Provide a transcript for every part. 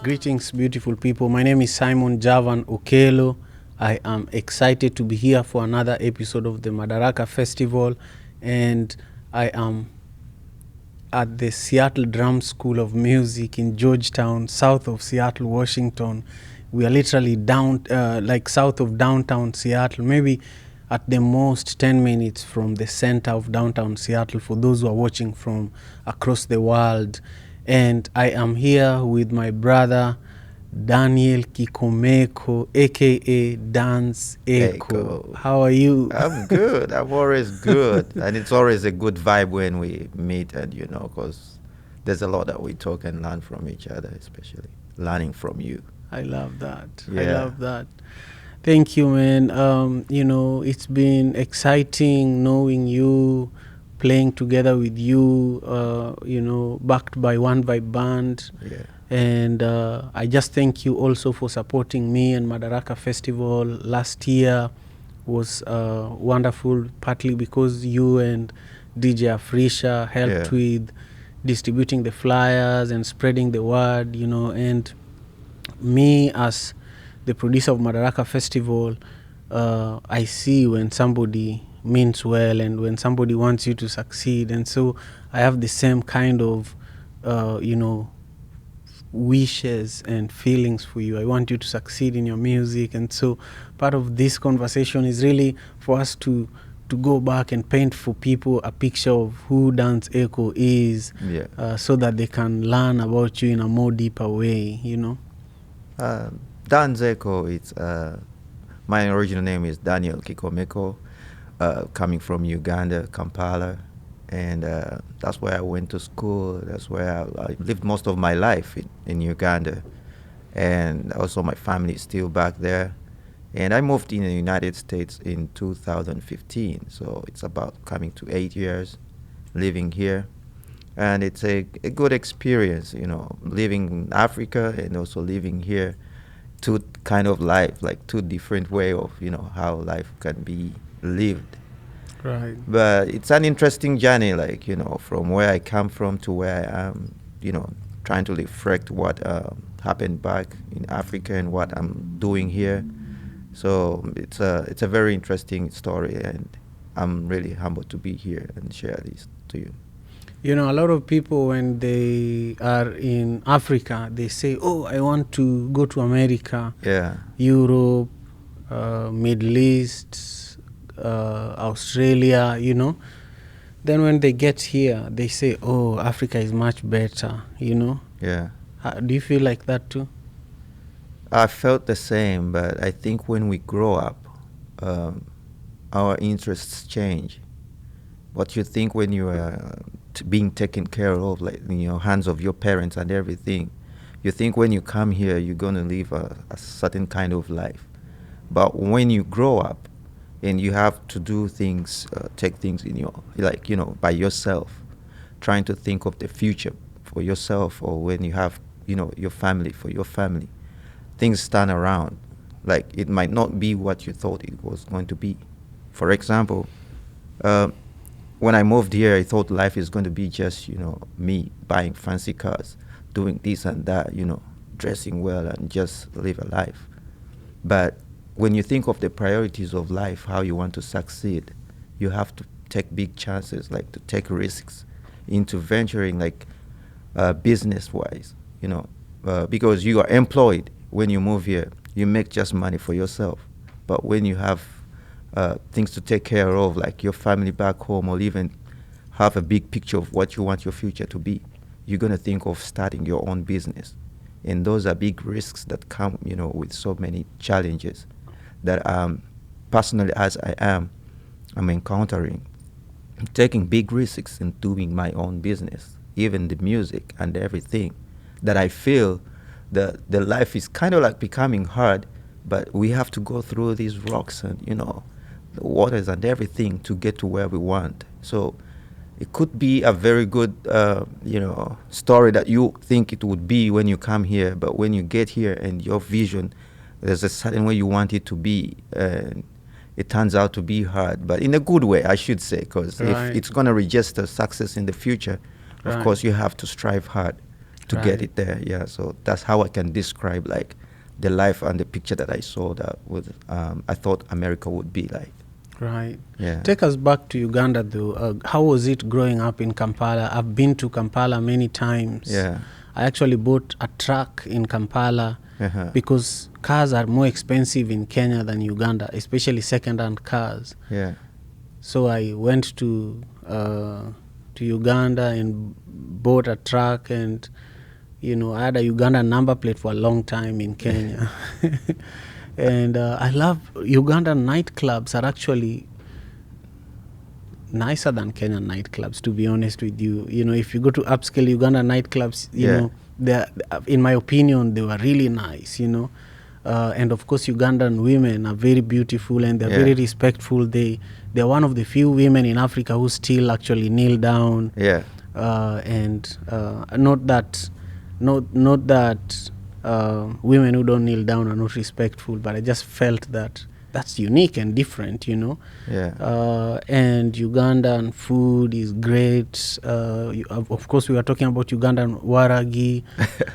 Greetings, beautiful people. My name is Simon Javan Okelo. I am excited to be here for another episode of the Madaraka Festival, and I am at the Seattle Drum School of Music in Georgetown, south of Seattle, Washington. We are literally south of downtown Seattle, maybe at the most 10 minutes from the center of downtown Seattle for those who are watching from across the world. And I am here with my brother, Daniel Kikomeko, a.k.a. Danz Eko. How are you? I'm good. I'm always good. And it's always a good vibe when we meet, and because there's a lot that we talk and learn from each other, especially learning from you. I love that. Yeah. I love that. Thank you, man. It's been exciting knowing you, playing together with you, backed by One Vibe Band. Yeah. And I just thank you also for supporting me and Madaraka Festival. Last year was wonderful, partly because you and DJ Afrisha helped with distributing the flyers and spreading the word, and me as the producer of Madaraka Festival, I see when somebody means well and when somebody wants you to succeed. And so I have the same kind of, wishes and feelings for you. I want you to succeed in your music. And so part of this conversation is really for us to go back and paint for people a picture of who Danz Eko is, so that they can learn about you in a more deeper way, Danz Eko, it's my original name is Daniel Kikomeko, coming from Uganda, Kampala, and that's where I went to school. That's where I lived most of my life in Uganda, and also my family is still back there. And I moved in the United States in 2015, so it's about coming to 8 years living here. And it's a good experience, living in Africa and also living here. Two kind of life, like two different way of, how life can be lived. Right. But it's an interesting journey, from where I come from to where I am, trying to reflect what happened back in Africa and what I'm doing here. So it's a very interesting story, and I'm really humbled to be here and share this to you. A lot of people, when they are in Africa, they say, oh, I want to go to America, Europe, Middle East, Australia, Then when they get here, they say, oh, Africa is much better, Yeah. Do you feel like that too? I felt the same, but I think when we grow up, our interests change. What you think when you are being taken care of, hands of your parents and everything, you think when you come here, you're going to live a certain kind of life. But when you grow up and you have to do things, take things by yourself, trying to think of the future for yourself, or when you have, your family for your family, things turn around. Like, it might not be what you thought it was going to be. For example, when I moved here, I thought life is going to be just, me buying fancy cars, doing this and that, dressing well and just live a life. But when you think of the priorities of life, how you want to succeed, you have to take big chances, to take risks into venturing, business-wise, because you are employed. When you move here, you make just money for yourself. But when you have things to take care of, like your family back home, or even have a big picture of what you want your future to be, you're going to think of starting your own business. And those are big risks that come, with so many challenges that personally, as I'm encountering, taking big risks in doing my own business, even the music and everything, that I feel the life is kind of becoming hard, but we have to go through these rocks and, the waters and everything to get to where we want. So it could be a very good, story that you think it would be when you come here, but when you get here and your vision, there's a certain way you want it to be, and it turns out to be hard, but in a good way, I should say, because if it's going to register success in the future, of course, you have to strive hard to get it there. Yeah, so that's how I can describe like the life and the picture that I saw that was I thought America would be like. Right. Yeah. Take us back to Uganda, though. How was it growing up in Kampala? I've been to Kampala many times. Yeah. I actually bought a truck in Kampala because cars are more expensive in Kenya than Uganda, especially second-hand cars. Yeah. So I went to Uganda and bought a truck, and I had a Ugandan number plate for a long time in Kenya. And I love Ugandan nightclubs are actually nicer than Kenyan nightclubs, to be honest with you. If you go to upscale Ugandan nightclubs, they're, in my opinion, they were really nice, and of course Ugandan women are very beautiful and they're very respectful. They're one of the few women in Africa who still actually kneel down. Yeah. And not that women who don't kneel down are not respectful, but I just felt that that's unique and different, Yeah. And Ugandan food is great. Of course, we were talking about Ugandan waragi.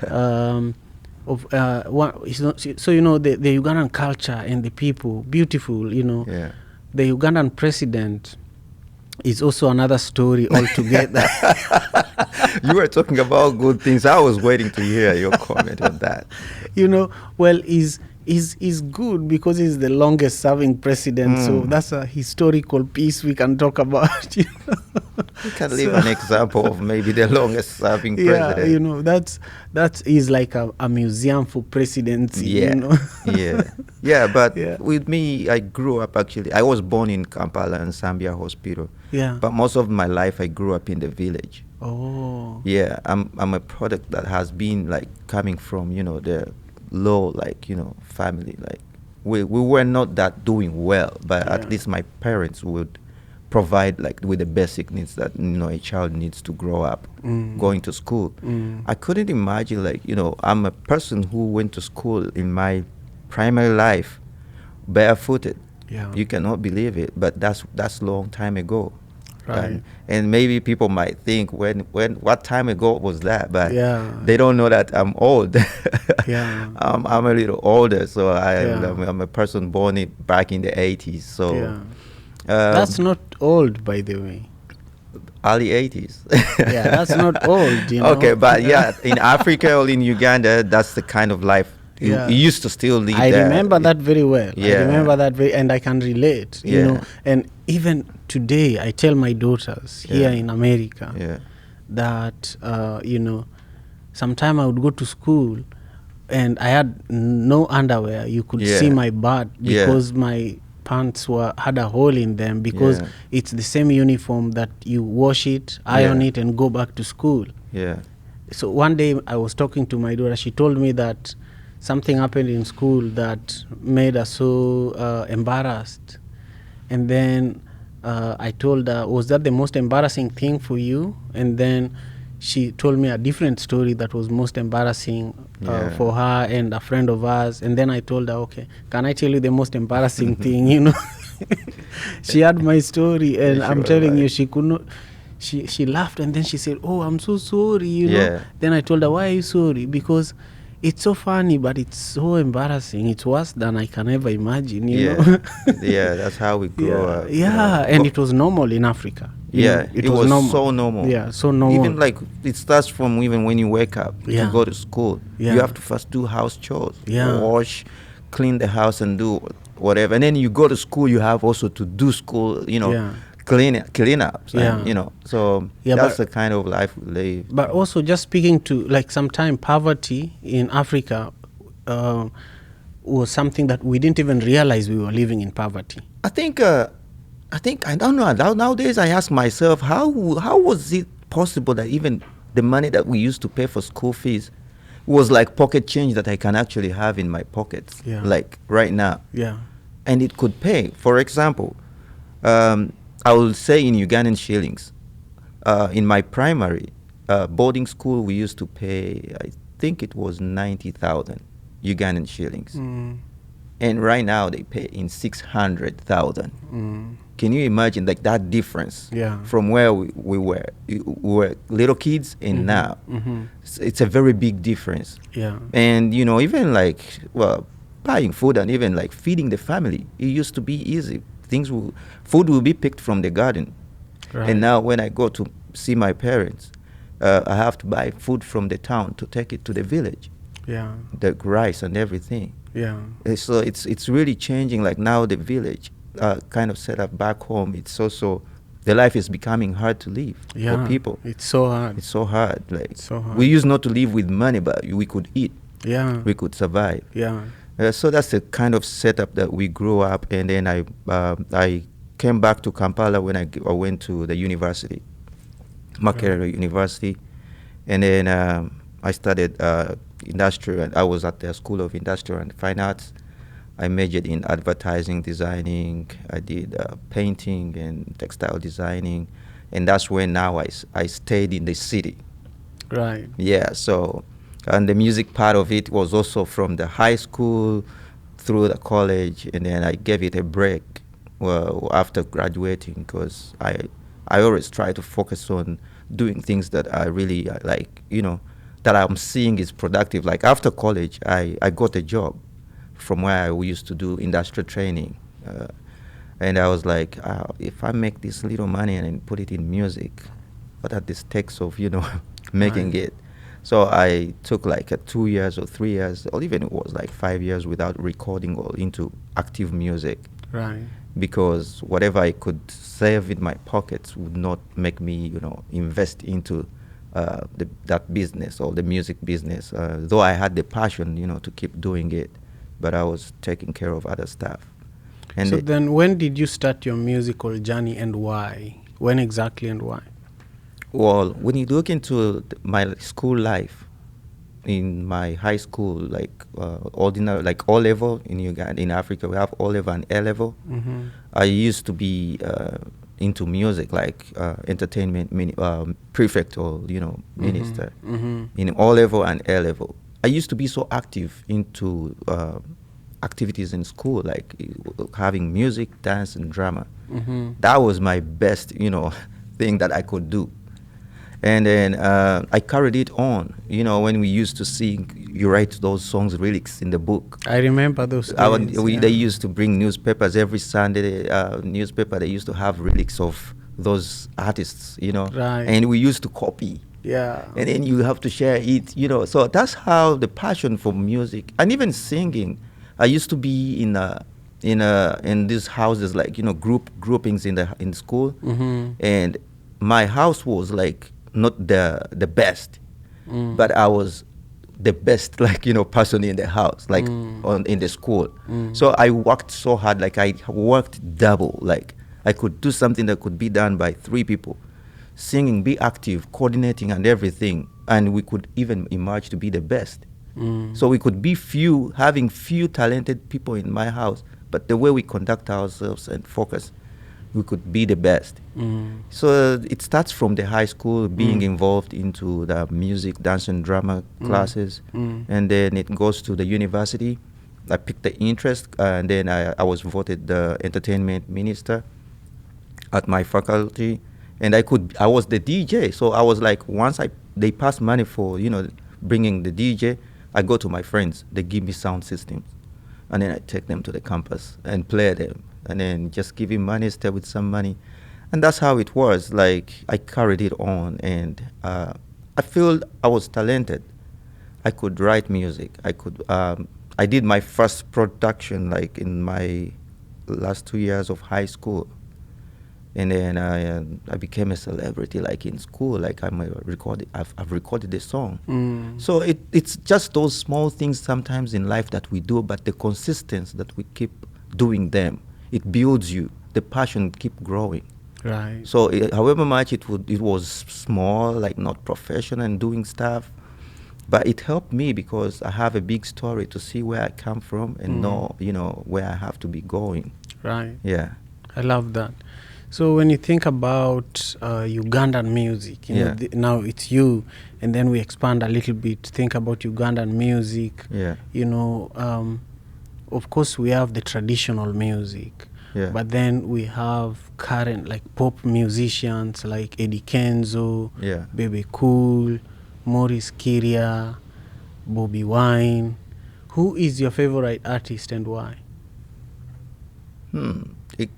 The Ugandan culture and the people, beautiful, Yeah. The Ugandan president is also another story altogether. You were talking about good things. I was waiting to hear your comment on that. Well, is good because he's the longest serving president, so that's a historical piece we can talk about. You can leave an example of maybe the longest serving president. That is like a museum for presidency. Yeah, but with me, I grew up actually. I was born in Kampala and Zambia Hospital. Yeah. But most of my life I grew up in the village. Oh. Yeah, I'm a product that has been like coming from, the low, family. Like we were not that doing well, but at least my parents would provide like with the basic needs that a child needs to grow up, going to school. I couldn't imagine I'm a person who went to school in my primary life barefooted. Yeah. You cannot believe it, but that's long time ago. Right. And maybe people might think what time ago was that, but Yeah. they don't know that I'm old. Yeah. I'm a little older, so I'm a person born back in the 80s. So that's not old, by the way. Early 80s. Yeah, that's not old, Okay, but in Africa or in Uganda, that's the kind of life you used to still live I there. remember that very well. Yeah. I remember that and I can relate, And even today, I tell my daughters here in America that, sometime I would go to school and I had no underwear. You could see my butt because my pants had a hole in them because it's the same uniform that you wash it, iron it, and go back to school. Yeah. So one day I was talking to my daughter. She told me that something happened in school that made her so embarrassed. And then I told her, was that the most embarrassing thing for you? And then she told me a different story that was most embarrassing for her and a friend of ours. And then I told her, okay, can I tell you the most embarrassing thing, She had my story, and I'm telling you, she could not. She laughed, and then she said, oh, I'm so sorry, Then I told her, why are you sorry? Because it's so funny, but it's so embarrassing. It's worse than I can ever imagine, you know? Yeah, that's how we grow up. Yeah, and it was normal in Africa. It was normal. So normal. Yeah, so normal. Even it starts from even when you wake up to go to school. You have to first do house chores. Wash, clean the house and do whatever. And then you go to school, you have also to do school, clean up. So that's the kind of life we live. But also just speaking to, sometimes poverty in Africa was something that we didn't even realize we were living in poverty. I think I don't know. Nowadays, I ask myself, how was it possible that even the money that we used to pay for school fees was like pocket change that I can actually have in my pockets, like right now. Yeah. And it could pay. For example, I will say in Ugandan shillings, in my primary boarding school, we used to pay, I think it was 90,000 Ugandan shillings. And right now they pay in 600,000. Can you imagine like that difference Yeah. from where we were little kids and now? It's a very big difference. Yeah. And you know, even like, well, buying food and even like feeding the family, it used to be easy. Food will be picked from the garden. Right. And now when I go to see my parents, I have to buy food from the town to take it to the village. Yeah. The rice and everything. Yeah. So it's really changing. Like now the village kind of set up back home. It's also, the life is becoming hard to live for people. It's so hard. It's so hard. Like It's so hard. we used not to live with money, but we could eat. Yeah. We could survive. Yeah. So that's the kind of setup that we grew up. And then I came back to Kampala when I went to the university, Makerere University, and then I studied industrial. And I was at the School of Industrial and Fine Arts. I majored in advertising, designing. I did painting and textile designing, and that's when now I stayed in the city. Right. Yeah. So, and the music part of it was also from the high school through the college, and then I gave it a break after graduating, because I always try to focus on doing things that I really like, you know, that I'm seeing is productive. Like after college, I got a job from where I used to do industrial training. And I was like, if I make this little money and put it in music, what are the stakes of, you know, making it? So I took like 2 years or 3 years, or even it was like 5 years without recording or into active music. Right. Because whatever I could save in my pockets would not make me, you know, invest into that business or the music business. Though I had the passion, you know, to keep doing it, but I was taking care of other stuff. And so then when did you start your musical journey and why? When exactly and why? Well, when you look into my school life, in my high school, like ordinary, like O level in Uganda, in Africa, we have O level and A level. I used to be into music, like entertainment prefect or, you know, minister in O level and A level. I used to be so active into activities in school, like having music, dance, and drama. That was my best, you know, thing that I could do. And then I carried it on. You know, when we used to sing, you write those songs, lyrics in the book. I remember those days. They used to bring newspapers every Sunday. Newspaper, they used to have lyrics of those artists, you know. Right. And we used to copy. Yeah. And then you have to share it, you know. So that's how the passion for music and even singing. I used to be in these houses, like, you know, groupings in school, and my house was like not the best, but I was the best, like, you know, person in the house, like in the school. So I worked so hard, like I worked double, like I could do something that could be done by 3 people, singing, be active, coordinating and everything, and we could even emerge to be the best. So we could be having few talented people in my house, but the way we conduct ourselves and focus, we could be the best. So it starts from the high school, being involved into the music, dance, and drama classes, and then it goes to the university. I picked the interest, and then I was voted the entertainment minister at my faculty, and I was the DJ. So I was like, once they pass money for, you know, bringing the DJ, I go to my friends. They give me sound systems, and then I take them to the campus and play them, and then just give him money, stay with some money. And that's how it was. Like, I carried it on, and I feel I was talented. I could write music. I did my first production, like, in my last 2 years of high school. And then I became a celebrity, like, in school. Like, I've recorded a song. So it's just those small things sometimes in life that we do, but the consistency that we keep doing them, it builds you. The passion keep growing. Right. So however much it was small, like not professional and doing stuff, but it helped me because I have a big story to see where I come from and know, you know, where I have to be going. Right. Yeah. I love that. So when you think about Ugandan music, you know, now it's you, and then we expand a little bit, think about Ugandan music. Yeah. You know, of course we have the traditional music, Yeah. But then we have current like pop musicians like Eddie Kenzo, Yeah. Bebe Cool, Maurice Kiria, Bobby Wine. Who is your favorite artist and why?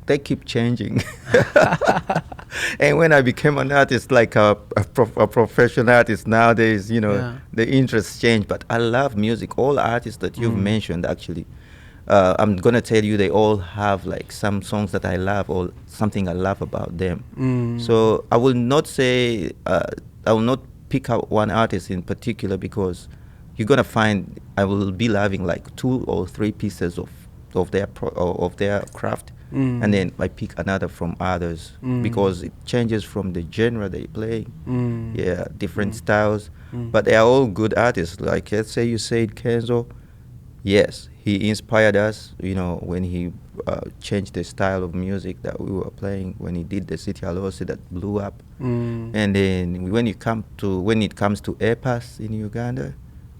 They keep changing. And when I became an artist, like a professional artist nowadays, Yeah. the interests change. But I love music. All artists that you've mentioned, actually, I'm gonna tell you, they all have like some songs that I love or something I love about them. So I will not say I will not pick out one artist in particular, because you're gonna find I will be loving like 2 or 3 pieces of their craft, and then I pick another from others, because it changes from the genre they play. Yeah, different styles, but they are all good artists. Like, let's say you said Kenzo. Yes, he inspired us, when he changed the style of music that we were playing, when he did the City Alosi that blew up. And then when it comes to Epas in Uganda,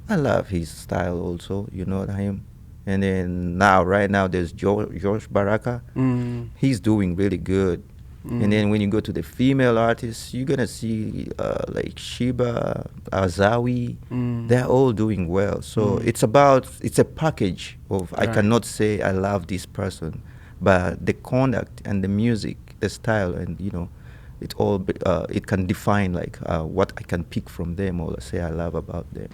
I love his style also, him. And then right now there's George Baraka. He's doing really good. And then when you go to the female artists, you're gonna see like Shiba, Azawi. They're all doing well. So it's a package of, I cannot say I love this person, but the conduct and the music, the style, and it all it can define like what I can pick from them or say I love about them.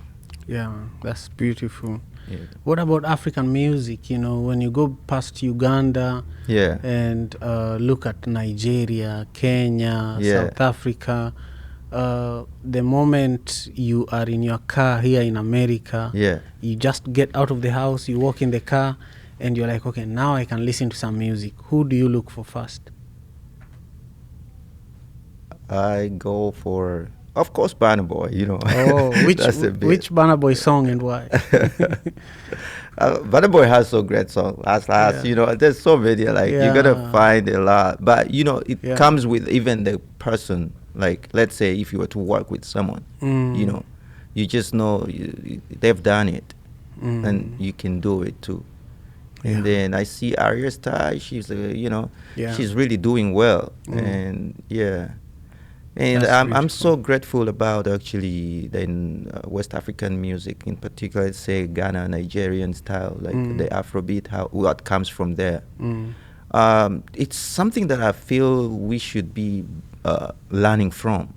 Yeah, that's beautiful. Yeah. What about African music? When you go past Uganda, Yeah. and look at Nigeria, Kenya, Yeah. South Africa, the moment you are in your car here in America, Yeah. you just get out of the house, you walk in the car, and you're like, okay, now I can listen to some music. Who do you look for first? I go for, of course, Burna Boy. Oh, That's a bit. which Burna Boy song and why? Burna Boy has so great songs. There's so many. Like, you're gonna Yeah. find a lot, but it Yeah. comes with even the person. Like, let's say if you were to work with someone, you just know they've done it, and you can do it too. And Yeah. then I see Arya Star. She's Yeah. she's really doing well, and yeah. And That's I'm beautiful. so grateful about actually the West African music, in particular, let's say Ghana, Nigerian style, like the Afrobeat, what comes from there. It's something that I feel we should be learning from,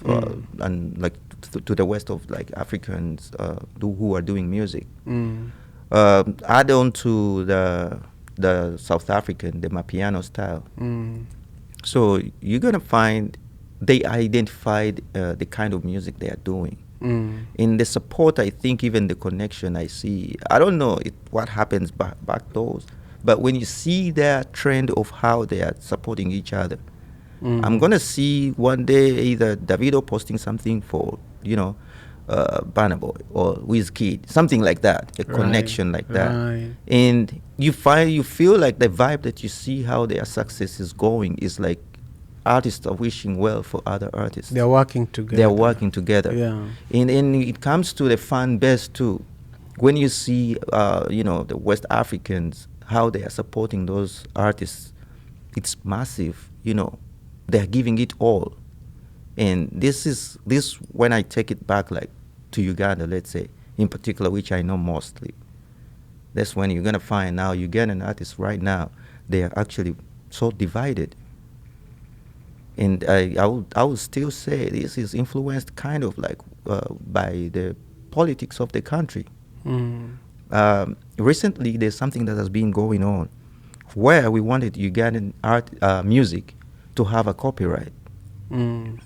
and like to the west of like Africans who are doing music. Add on to the South African, the Mapiano style. So you're gonna find they identified the kind of music they are doing. In the support, I think even the connection I see, I don't know what happens back those, but when you see their trend of how they are supporting each other, I'm gonna see one day either Davido posting something for Burna Boy or Wizkid, something like that, a connection like that, and you feel like the vibe that you see how their success is going is like artists are wishing well for other artists. They're working together. Yeah. And it comes to the fan base too. When you see, the West Africans, how they are supporting those artists, it's massive. They're giving it all. And this when I take it back, like to Uganda, let's say, in particular, which I know mostly. That's when you're gonna find now Ugandan artists right now, they are actually so divided. And I would still say this is influenced kind of like by the politics of the country. Recently, there's something that has been going on where we wanted Ugandan music to have a copyright. And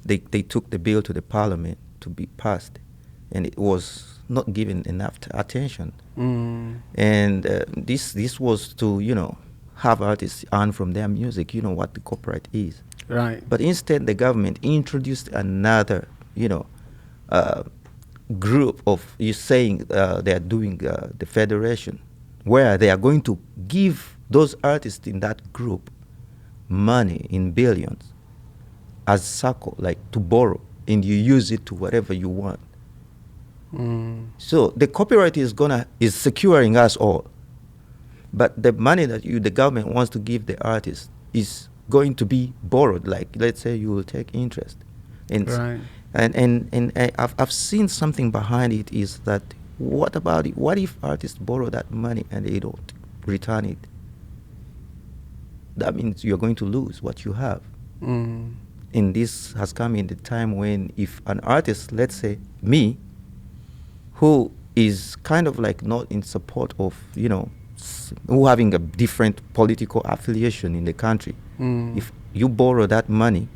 they took the bill to the parliament to be passed, and it was not given enough attention. And this was to, have artists earn from their music, what the copyright is. Right. But instead, the government introduced another, group of, you saying they are doing the federation, where they are going to give those artists in that group money in billions as circle, like to borrow, and you use it to whatever you want. So the copyright is securing us all. But the money that the government wants to give the artist is going to be borrowed. Like, let's say you will take interest. And Right. I've seen something behind it is that, what about it? What if artists borrow that money and they don't return it? That means you're going to lose what you have. Mm. And this has come in the time when, if an artist, let's say me, who is kind of like not in support of, who having a different political affiliation in the country, if you borrow that money,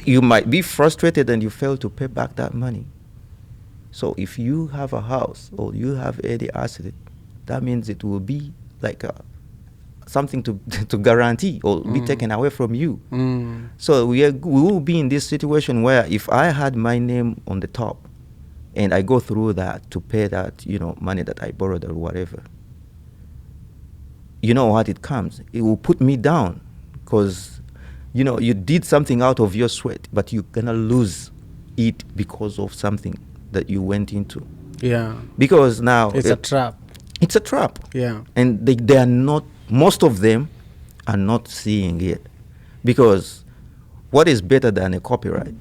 you might be frustrated and you fail to pay back that money. So if you have a house or you have any asset, that means it will be like something to guarantee or be taken away from you. So we will be in this situation where, if I had my name on the top and I go through that to pay that, money that I borrowed or whatever, you know what it comes? It will put me down, because, you did something out of your sweat, but you're going to lose it because of something that you went into. Yeah. Because now It's a trap. It's a trap. Yeah. And they are not, most of them are not seeing it. Because what is better than a copyright?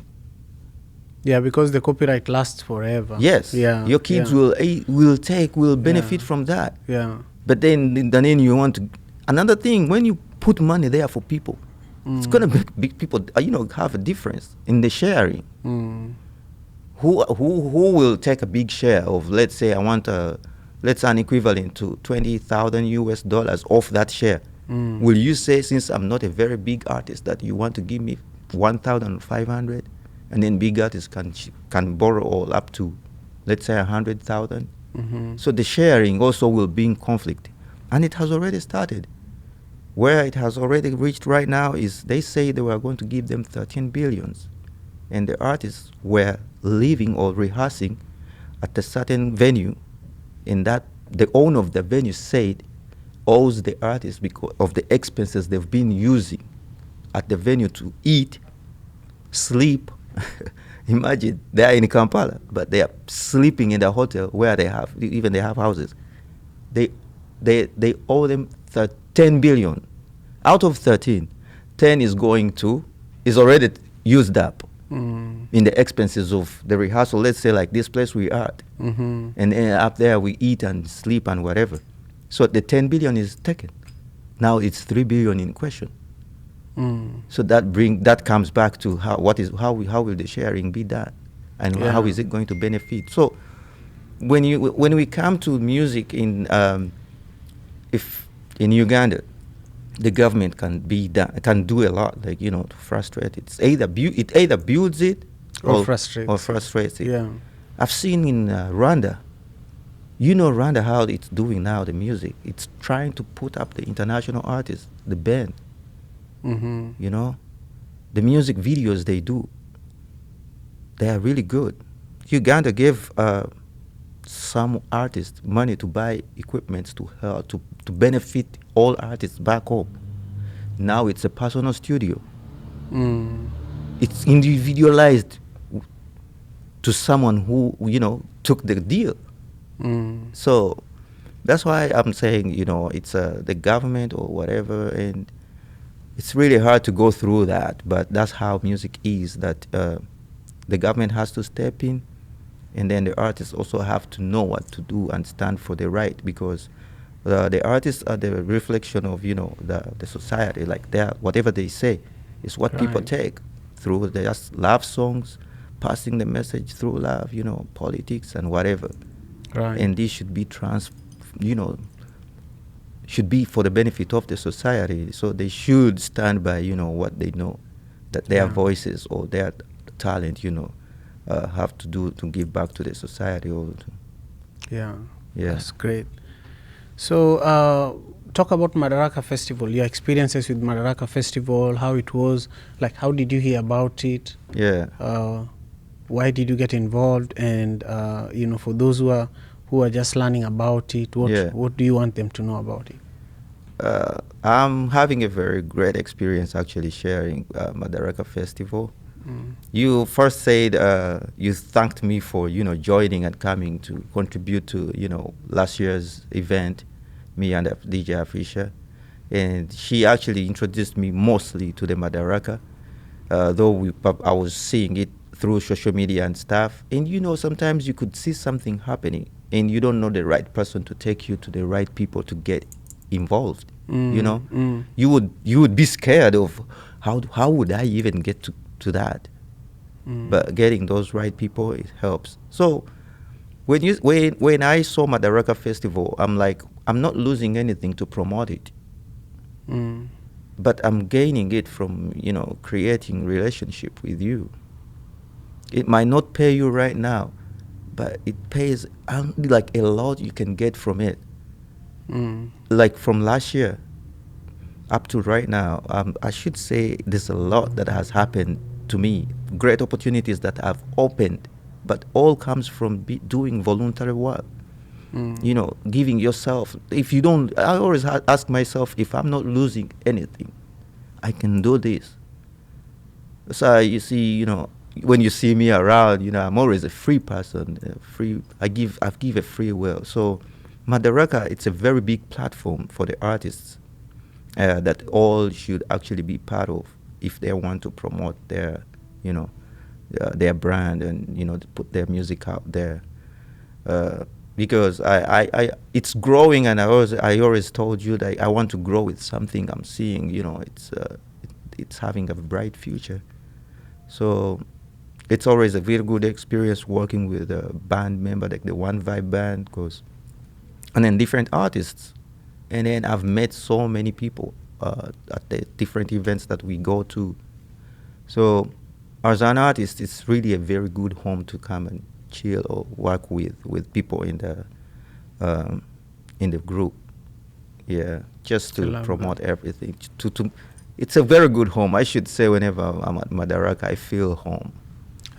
Yeah, because the copyright lasts forever. Yes. Yeah. Your kids yeah. will benefit from that. Yeah. But then you want to, another thing, when you put money there for people, it's going to make people, have a difference in the sharing. Who will take a big share of, let's say I want let's say an equivalent to $20,000 off that share? Will you say, since I'm not a very big artist, that you want to give me 1,500, and then big artists can borrow all up to, let's say, 100,000? So the sharing also will be in conflict, and it has already started. Where it has already reached right now is, they say they were going to give them 13 billions, and the artists were living or rehearsing at a certain venue, in that the owner of the venue said owes the artists, because of the expenses they've been using at the venue to eat, sleep. Imagine, they are in Kampala, but they are sleeping in the hotel where they have houses. They owe them 10 billion. Out of 13, 10 is already used up in the expenses of the rehearsal. Let's say, like this place we are at, and then up there we eat and sleep and whatever. So the 10 billion is taken. Now it's 3 billion in question. So that comes back to how will the sharing be done, and how is it going to benefit? So when we come to music in Uganda, the government can do a lot, like, to frustrate it. It either builds it or frustrates it. Yeah. I've seen in Rwanda. Rwanda, how it's doing now, the music. It's trying to put up the international artists, the band. The music videos they do, they are really good. Uganda gave some artists money to buy equipment to benefit all artists back home. Now it's a personal studio. It's individualized to someone who took the deal. So that's why I'm saying, it's the government or whatever, and it's really hard to go through that, but that's how music is, that the government has to step in, and then the artists also have to know what to do and stand for the right, because the artists are the reflection of, the society. Like, whatever they say is what people take through their love songs, passing the message through love, politics and whatever. Right. And this should be should be for the benefit of the society. So they should stand by, what they know, that their voices or their talent, have to do to give back to the society. Yeah, that's great. So talk about Madaraka Festival, your experiences with Madaraka Festival, how it was, like, how did you hear about it? Yeah. Why did you get involved? And, for those who are just learning about it, what do you want them to know about it? I'm having a very great experience actually sharing Madaraka Festival. You first said you thanked me for joining and coming to contribute to last year's event me and DJ Afisha. And she actually introduced me mostly to the Madaraka, though I was seeing it through social media and stuff. And sometimes you could see something happening, and you don't know the right person to take you to the right people to get involved. You would be scared of how would I even get to that. But getting those right people, it helps. So when I saw Madaraka Festival, I'm like, I'm not losing anything to promote it. But I'm gaining it from creating relationship with you. It might not pay you right now, but it pays like a lot you can get from it. Like from last year up to right now, I should say there's a lot that has happened to me. Great opportunities that have opened, but all comes from doing voluntary work. Giving yourself. If you don't, I always ask myself, if I'm not losing anything, I can do this. So you see, when you see me around, I'm always a free person. I give a free will. So Madaraka, it's a very big platform for the artists that all should actually be part of if they want to promote their their brand and to put their music out there. Because it's growing, and I always told you that I want to grow with something I'm seeing. It's having a bright future. So it's always a very good experience working with a band member like the One Vibe band, and then different artists. And then I've met so many people at the different events that we go to. So as an artist, it's really a very good home to come and chill or work with people in the group. Yeah, just to promote everything. It's a very good home. I should say whenever I'm at Madaraka, I feel home.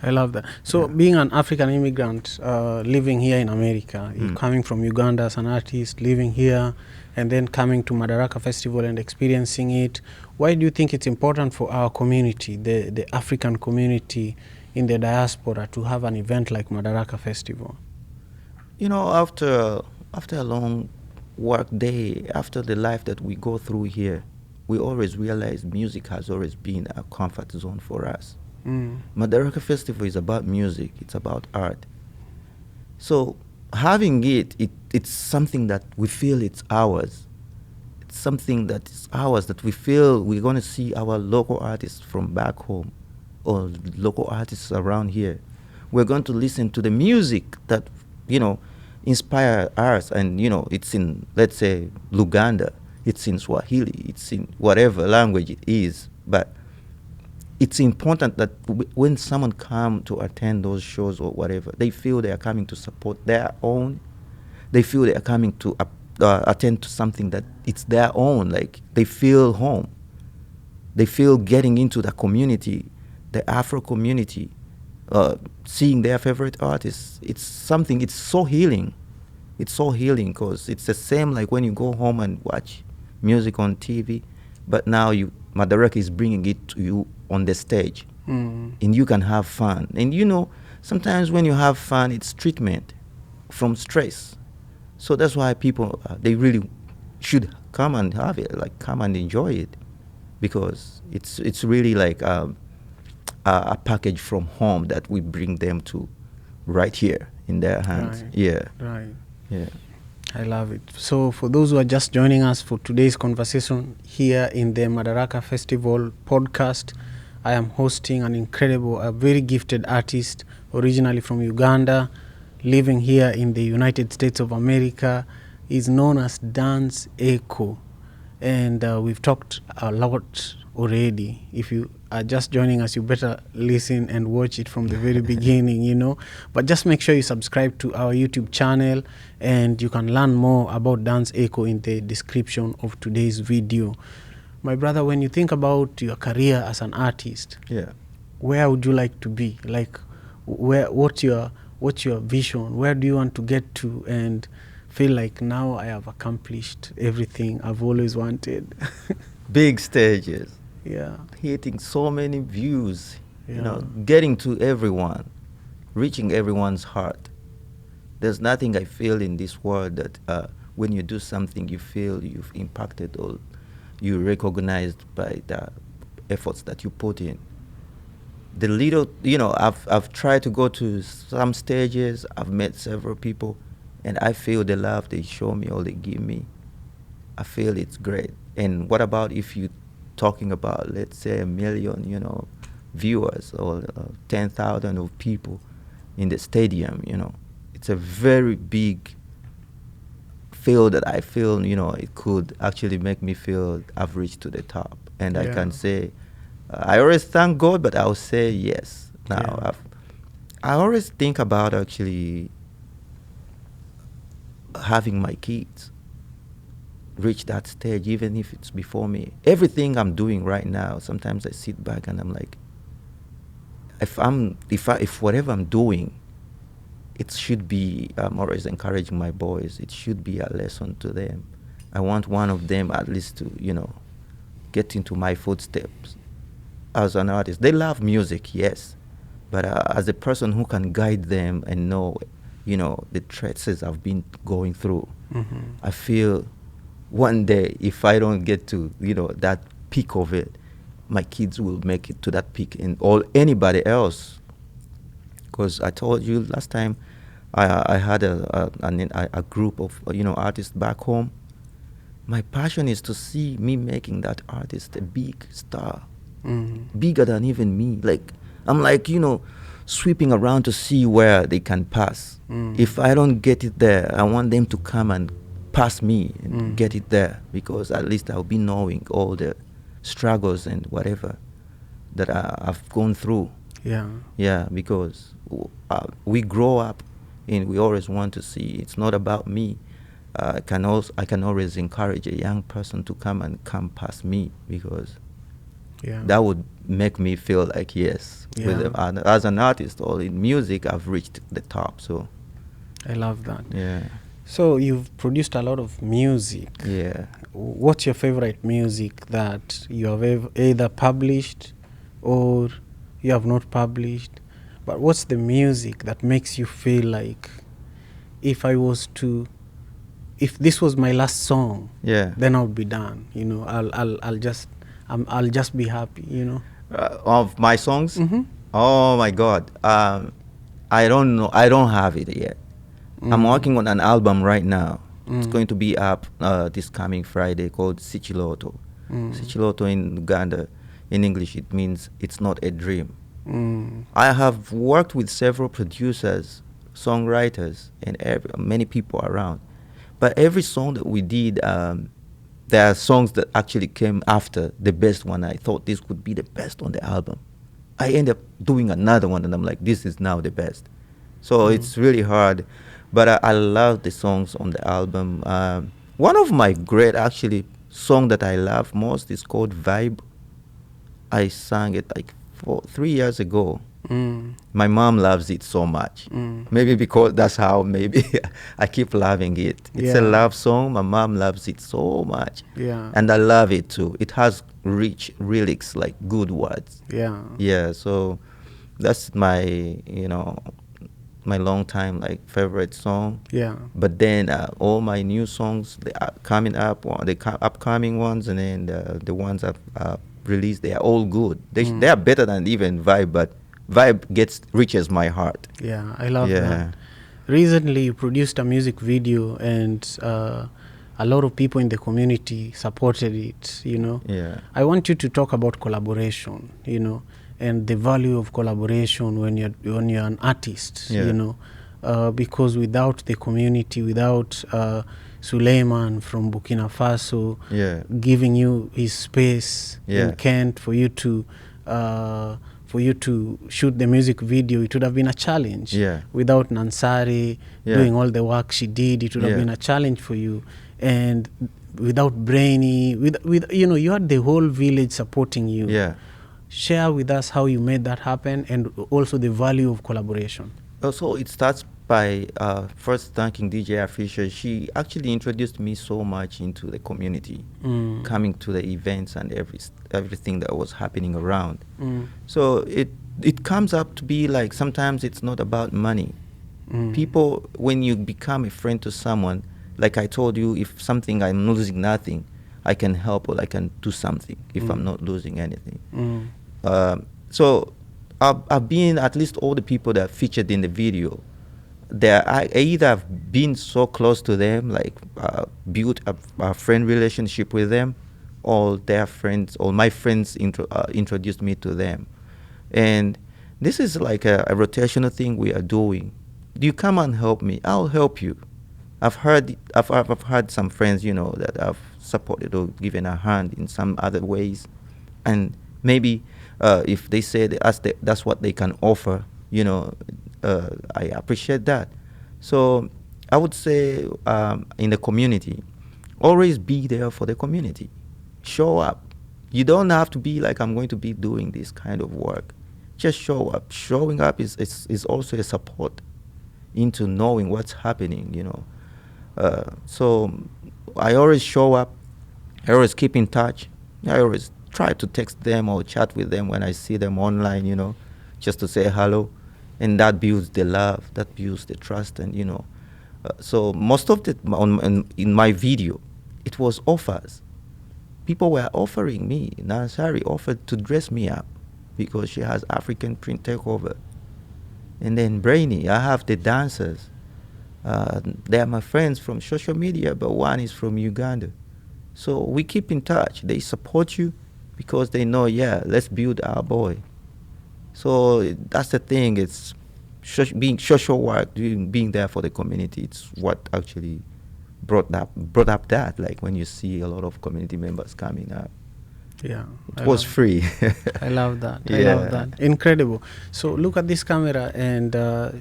I love that. So being an African immigrant living here in America, coming from Uganda as an artist, living here, and then coming to Madaraka Festival and experiencing it, why do you think it's important for our community, the African community in the diaspora, to have an event like Madaraka Festival? After a long work day, after the life that we go through here, we always realize music has always been a comfort zone for us. Madaraka Festival is about music. It's about art. So having it's something that we feel it's ours. It's something that is ours, that we feel we're going to see our local artists from back home or local artists around here. We're going to listen to the music that, inspire us. And, it's in, let's say, Luganda. It's in Swahili. It's in whatever language it is. But it's important that when someone come to attend those shows or whatever, they feel they are coming to support their own. They feel they are coming to attend to something that it's their own. Like, they feel home. They feel getting into the community, the Afro community, seeing their favorite artists. It's something, it's so healing. It's so healing because it's the same like when you go home and watch music on TV, but now Madaraka is bringing it to you on the stage, and you can have fun. And sometimes when you have fun, it's treatment from stress. So that's why people, they really should come and have it, like come and enjoy it, because it's really like a package from home that we bring them to right here in their hands. Right. Yeah. Right. Yeah. I love it. So for those who are just joining us for today's conversation here in the Madaraka Festival podcast, I am hosting a very gifted artist, originally from Uganda, living here in the United States of America. Is known as Danz Eko. And we've talked a lot already. If you are just joining us, you better listen and watch it from the very beginning, But just make sure you subscribe to our YouTube channel, and you can learn more about Danz Eko in the description of today's video. My brother, when you think about your career as an artist, where would you like to be? Like, what's your vision? Where do you want to get to and feel like now I have accomplished everything I've always wanted? Big stages. Yeah. Hitting so many views, getting to everyone, reaching everyone's heart. There's nothing I feel in this world that when you do something, you feel you've impacted or you're recognized by the efforts that you put in. The little, I've tried to go to some stages. I've met several people, and I feel the love they show me or they give me. I feel it's great. And what about if you talking about, let's say, 1 million, viewers or 10,000 of people in the stadium? It's a very big field that I feel, it could actually make me feel I've reached to the top. And I can say, I always thank God, but I'll say yes. Now, I always think about actually having my kids reach that stage, even if it's before me. Everything I'm doing right now, sometimes I sit back and I'm like, if whatever I'm doing, it should be, I'm always encouraging my boys, it should be a lesson to them. I want one of them at least to, get into my footsteps as an artist. They love music, yes, but as a person who can guide them and know, the traces I've been going through, I feel one day if I don't get to, that peak of it, my kids will make it to that peak, and anybody else. Because I told you last time, I had a group of artists back home. My passion is to see me making that artist a big star, bigger than even me. Like I'm like sweeping around to see where they can pass. If I don't get it there, I want them to come and pass me and get it there, because at least I'll be knowing all the struggles and whatever that I've gone through. Yeah, because we grow up and we always want to see it's not about me. I can always encourage a young person to come past me, because that would make me feel like yes, as an artist or in music, I've reached the top. So I love that. Yeah. So you've produced a lot of music. Yeah. What's your favorite music that you have either published or you have not published? But what's the music that makes you feel like, if this was my last song, then I'll be done. I'll just be happy. Of my songs? Oh my God. I don't know. I don't have it yet. I'm working on an album right now. It's going to be up this coming Friday, called Sichiloto. Sichiloto in Uganda, in English, it means it's not a dream. I have worked with several producers, songwriters, and many people around. But every song that we did, there are songs that actually came after the best one. I thought this could be the best on the album. I end up doing another one, and I'm like, this is now the best. So it's really hard. But I love the songs on the album. One of my great, actually, song that I love most is called Vibe. I sang it like 3 years ago. My mom loves it so much. Maybe because that's how I keep loving it. It's a love song. My mom loves it so much. And I love it too. It has rich lyrics, like good words. Yeah, so that's my, my long time favorite song. But then all my new songs, they are coming up, the upcoming ones, and then the ones I've released, they are all good. They are better than even Vibe, but Vibe reaches my heart. I love that. Recently you produced a music video, and a lot of people in the community supported it. I want you to talk about collaboration, and the value of collaboration when you're an artist, because without the community, without Suleiman from Burkina Faso giving you his space in Kent for you to shoot the music video, it would have been a challenge. Without Nansari doing all the work she did, it would have been a challenge for you. And without Brainy, you had the whole village supporting you. Share with us how you made that happen, and also the value of collaboration. So it starts by first thanking DJ Fisher. She actually introduced me so much into the community, coming to the events and everything that was happening around. So it comes up to be like, sometimes it's not about money. People, when you become a friend to someone, like I told you, if something I'm losing nothing, I can help or I can do something if I'm not losing anything. So I've been, at least all the people that featured in the video, I either have been so close to them, like built a friend relationship with them, or their friends, or my friends introduced me to them. And this is like a rotational thing we are doing. You come and help me, I'll help you. I've had some friends, that I've supported or given a hand in some other ways, and maybe if they say that's what they can offer, I appreciate that. So I would say in the community, always be there for the community. Show up. You don't have to be like, I'm going to be doing this kind of work. Just show up. Showing up is also a support into knowing what's happening, So I always show up. I always keep in touch. I always try to text them or chat with them when I see them online, just to say hello. And that builds the love, that builds the trust, and, so most of in my video, it was offers. People were offering me. Nansari offered to dress me up because she has African print takeover. And then Brainy, I have the dancers. They are my friends from social media, but one is from Uganda. So we keep in touch. They support you because they know, let's build our boy. So that's the thing. It's being social work, being there for the community. It's what actually brought up that. Like when you see a lot of community members coming up. Yeah, it was free. I love that. I love that. Incredible. So look at this camera and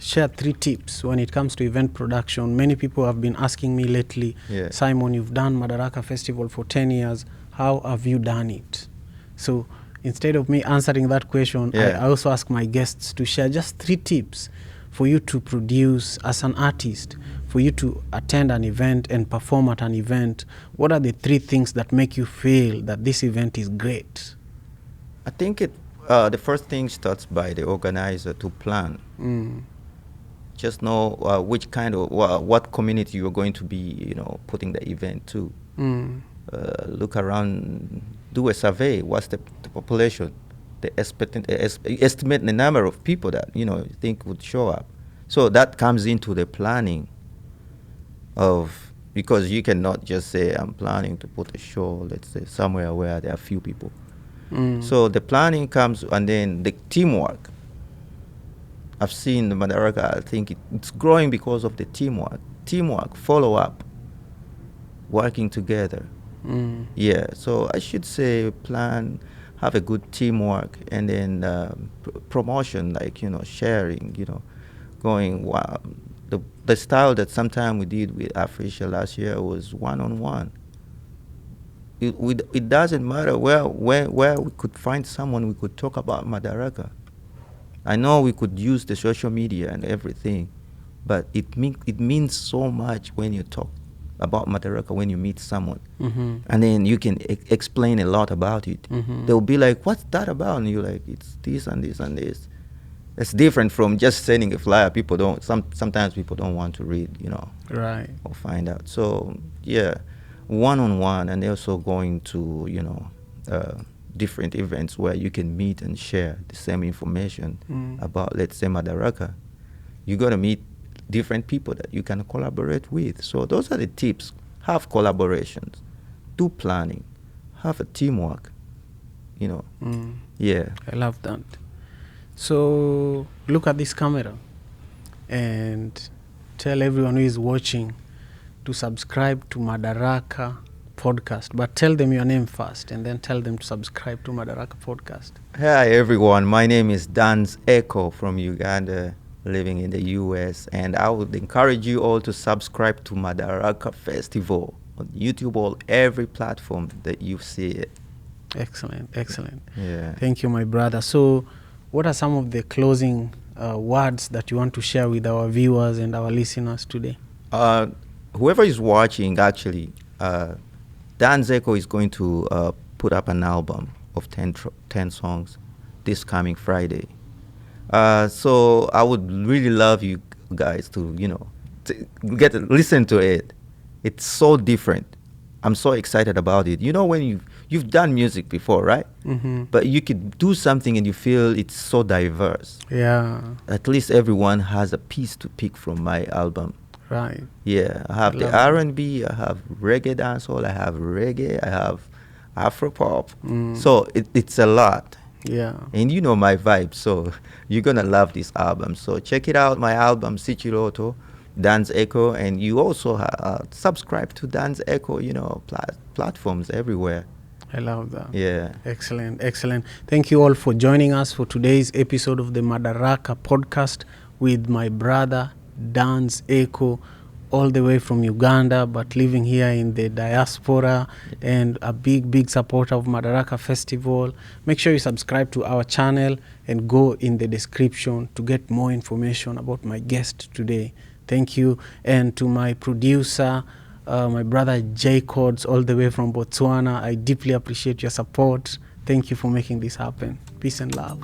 share 3 tips when it comes to event production. Many people have been asking me lately, Simon, you've done Madaraka Festival for 10 years. How have you done it? So instead of me answering that question, I also ask my guests to share just 3 tips for you to produce as an artist, for you to attend an event and perform at an event. What are the 3 things that make you feel that this event is great? I think the first thing starts by the organizer to plan. Just know which kind of, what community you're going to be, putting the event to. Look around, do a survey. What's the population? Estimate the number of people that you think would show up. So that comes into the planning because you cannot just say I'm planning to put a show, let's say somewhere where there are few people. So the planning comes, and then the teamwork. I've seen the Madaraka. I think it's growing because of the teamwork, follow up, working together. So I should say plan, have a good teamwork, and then promotion, like sharing, going. Wow, the style that sometime we did with Africa last year was one-on-one. It doesn't matter where we could find someone we could talk about Madaraka. I know we could use the social media and everything, but it means so much when you talk about Madaraka, when you meet someone, and then you can explain a lot about it. They'll be like, what's that about? And you're like, it's this and this and this. It's different from just sending a flyer. People don't, sometimes people don't want to read, right, or find out. So one-on-one, and also going to, different events where you can meet and share the same information about, let's say, Madaraka. You got to meet different people that you can collaborate with. So those are the tips. Have collaborations, do planning, have a teamwork, I love that. So look at this camera and tell everyone who is watching to subscribe to Madaraka Podcast, but tell them your name first and then tell them to subscribe to Madaraka Podcast. Hi everyone, my name is Danz Eko from Uganda, living in the US, and I would encourage you all to subscribe to Madaraka Festival on YouTube or every platform that you see it. Excellent. Yeah. Thank you, my brother. So what are some of the closing words that you want to share with our viewers and our listeners today? Whoever is watching, actually, Danz Eko is going to put up an album of 10 songs this coming Friday. So I would really love you guys to, listen to it. It's so different. I'm so excited about it. You know, when you've done music before, right? Mm-hmm. But you could do something and you feel it's so diverse. Yeah. At least everyone has a piece to pick from my album. Right. Yeah, I have I the love R&B, I have reggae dancehall, I have reggae, I have Afropop. Mm. So it's a lot. Yeah. And you know my vibe, so you're gonna love this album. So check it out, my album Sichiroto, Danz Eko, and you also subscribe to Danz Eko, you know, platforms everywhere. I love that. Yeah. Excellent, excellent. Thank you all for joining us for today's episode of the Madaraka Podcast with my brother Danz Eko, all the way from Uganda, but living here in the diaspora, and a big supporter of Madaraka Festival. Make sure you subscribe to our channel and go in the description to get more information about my guest today. Thank you. And to my producer, my brother Jacob, all the way from Botswana, I deeply appreciate your support. Thank you for making this happen. Peace and love.